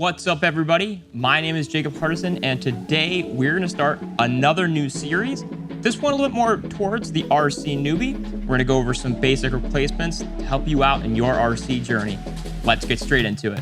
What's up, everybody? My name is Jacob Hardison, and today we're going to start another new series. This one a little bit more towards the RC newbie. We're going to go over some basic replacements to help you out in your RC journey. Let's get straight into it.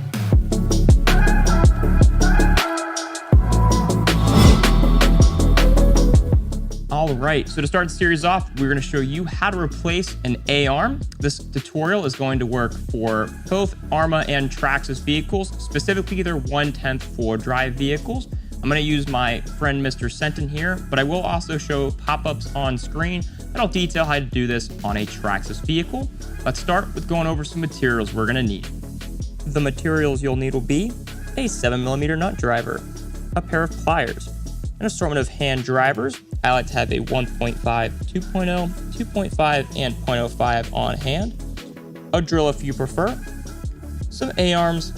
All right, so to start the series off, we're going to show you how to replace an Arrma. This tutorial is going to work for both Arrma and Traxxas vehicles, specifically their 1/10 four-drive vehicles. I'm going to use my friend Mr. Senton here, but I will also show pop-ups on screen that'll detail how to do this on a Traxxas vehicle. Let's start with going over some materials we're going to need. The materials you'll need will be a 7mm nut driver, a pair of pliers, an assortment of hand drivers. I like to have a 1.5, 2.0, 2.5, and 0.05 on hand, a drill if you prefer, some A-arms,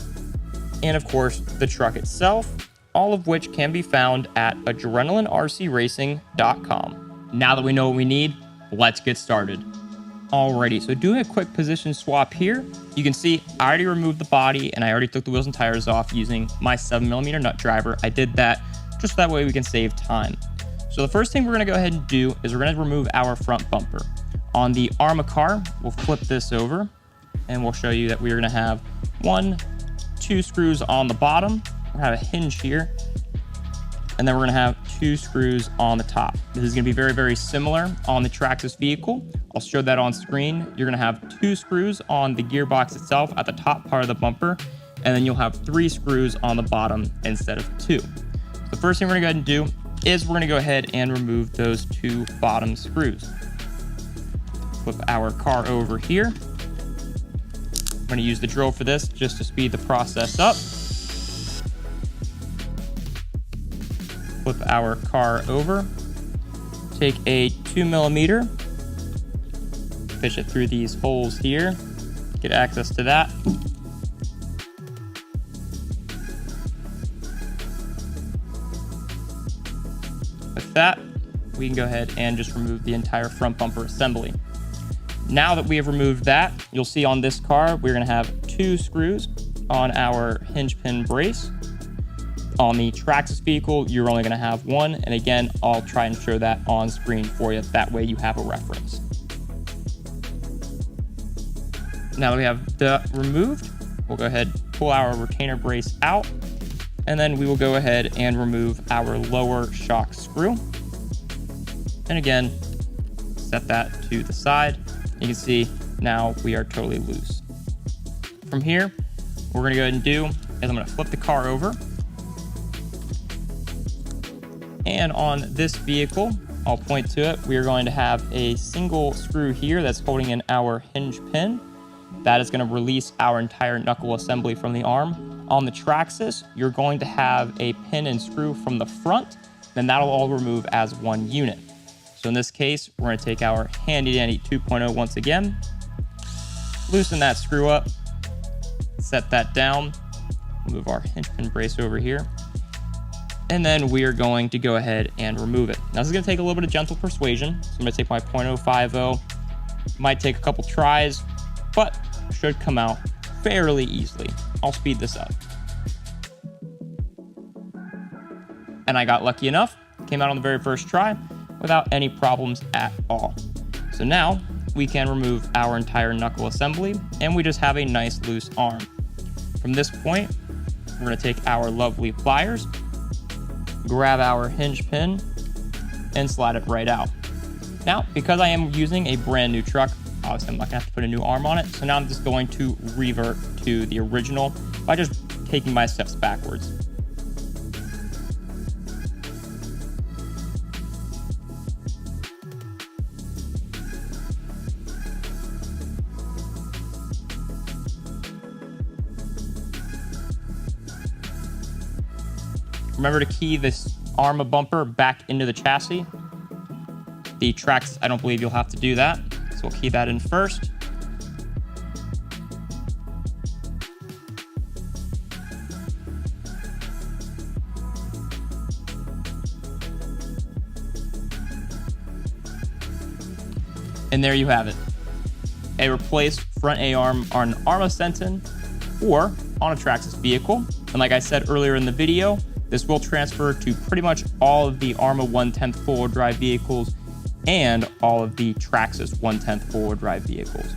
and of course the truck itself, all of which can be found at adrenalinrcracing.com. Now that we know what we need, let's get started. Alrighty, so doing a quick position swap here, you can see I already removed the body and I already took the wheels and tires off using my 7mm nut driver. I did that just that way we can save time. So the first thing we're going to go ahead and do is we're going to remove our front bumper. On the Arrma car, we'll flip this over and we'll show you that we're going to have 2 screws on the bottom. We'll have a hinge here, and then we're going to have 2 screws on the top. This is going to be very, very similar on the Traxxas vehicle. I'll show that on screen. You're going to have 2 screws on the gearbox itself at the top part of the bumper, and then you'll have 3 screws on the bottom instead of 2. So the first thing we're going to go ahead and do is we're going to go ahead and remove those 2 bottom screws. Flip our car over here. I'm going to use the drill for this just to speed the process up. Flip our car over. Take a 2mm, fish it through these holes here, get access to that. With that, we can go ahead and just remove the entire front bumper assembly. Now that we have removed that, you'll see on this car, we're going to have 2 screws on our hinge pin brace. On the Traxxas vehicle, you're only going to have 1. And again, I'll try and show that on screen for you. That way you have a reference. Now that we have that removed, we'll go ahead and pull our retainer brace out. And then we will go ahead and remove our lower shock screw. And again, set that to the side. You can see now we are totally loose. From here, what we're going to go ahead and do is I'm going to flip the car over. And on this vehicle, I'll point to it, we are going to have a single screw here that's holding in our hinge pin. That is going to release our entire knuckle assembly from the arm. On the Traxxas, you're going to have a pin and screw from the front, then that'll all remove as one unit. So in this case, we're going to take our handy dandy 2.0 once again, loosen that screw up, set that down, move our hinge pin brace over here, and then we are going to go ahead and remove it. Now this is going to take a little bit of gentle persuasion. So I'm going to take my 0.050, might take a couple tries, but should come out fairly easily. I'll speed this up. And I got lucky enough, came out on the very first try without any problems at all. So now we can remove our entire knuckle assembly and we just have a nice loose arm. From this point, we're going to take our lovely pliers, grab our hinge pin, and slide it right out. Now, because I am using a brand new truck, obviously I'm not going to have to put a new arm on it, so now I'm just going to revert to the original by just taking my steps backwards. Remember to key this Arrma bumper back into the chassis. The Traxxas, I don't believe you'll have to do that. So we'll key that in first. And there you have it. A replaced front A-arm on an Arrma Senton or on a Traxxas vehicle. And like I said earlier in the video, this will transfer to pretty much all of the Arrma 1/10 four-wheel drive vehicles and all of the Traxxas 1/10 four-wheel drive vehicles.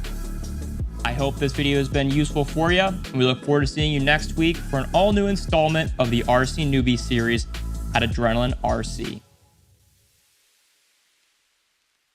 I hope this video has been useful for you, and we look forward to seeing you next week for an all-new installment of the RC Newbie series at Adrenaline RC.